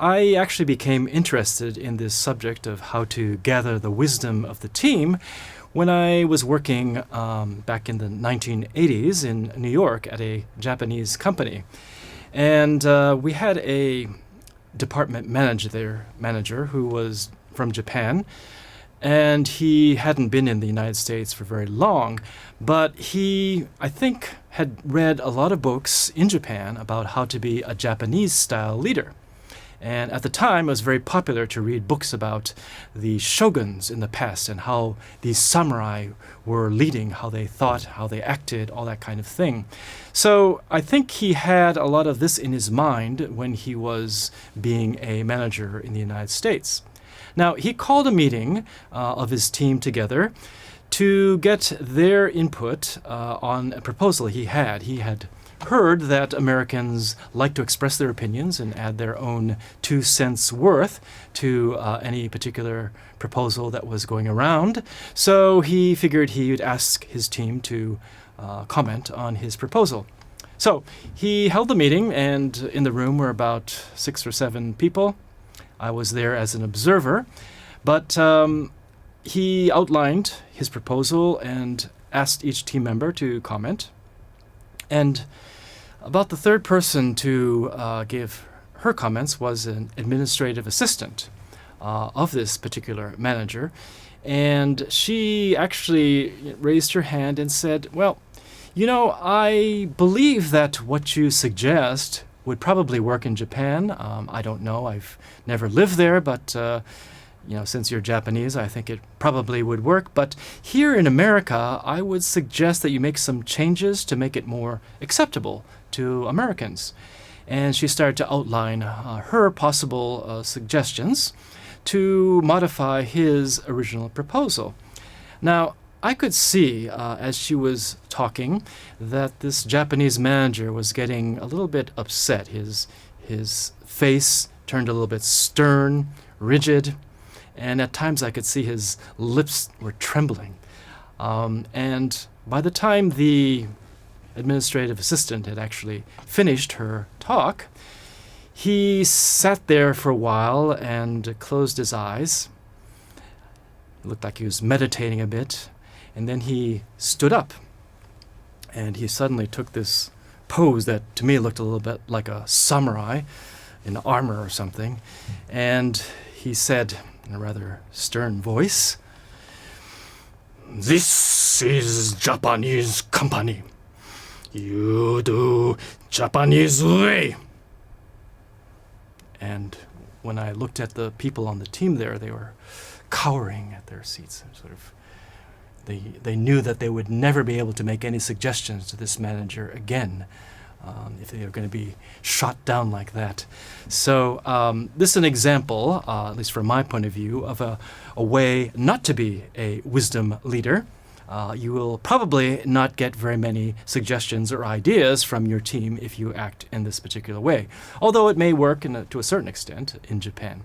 I actually became interested in this subject of how to gather the wisdom of the team when I was working back in the 1980s in New York at a Japanese company. And we had a department manager who was from Japan, and he hadn't been in the United States for very long, but he, I think, had read a lot of books in Japan about how to be a Japanese-style leader. And at the time, it was very popular to read books about the shoguns in the past and how these samurai were leading, how they thought, how they acted, all that kind of thing. So I think he had a lot of this in his mind when he was being a manager in the United States. Now, he called a meeting of his team together to get their input on a proposal he had. He had heard that Americans like to express their opinions and add their own 2 cents worth to any particular proposal that was going around. So he figured he would ask his team to comment on his proposal. So he held the meeting, and in the room were about 6 or 7 people. I was there as an observer, but he outlined his proposal and asked each team member to comment. And about the third person to give her comments was an administrative assistant of this particular manager. And she actually raised her hand and said, well, you know, I believe that what you suggest would probably work in Japan. I don't know. I've never lived there, but since you're Japanese, I think it probably would work. But here in America, I would suggest that you make some changes to make it more acceptable to Americans. And she started to outline her possible suggestions to modify his original proposal. Now, I could see as she was talking that this Japanese manager was getting a little bit upset. His face turned a little bit stern, rigid, and at times I could see his lips were trembling. And by the time the administrative assistant had actually finished her talk, he sat there for a while and closed his eyes. It looked like he was meditating a bit. And then he stood up, and he suddenly took this pose that to me looked a little bit like a samurai in armor or something. And he said in a rather stern voice, "This is Japanese company. You do Japanese way." And when I looked at the people on the team there, they were cowering at their seats, sort of. They knew that they would never be able to make any suggestions to this manager again if they were going to be shot down like that. So this is an example, at least from my point of view, of a way not to be a wisdom leader. You will probably not get very many suggestions or ideas from your team if you act in this particular way, although it may work to a certain extent in Japan.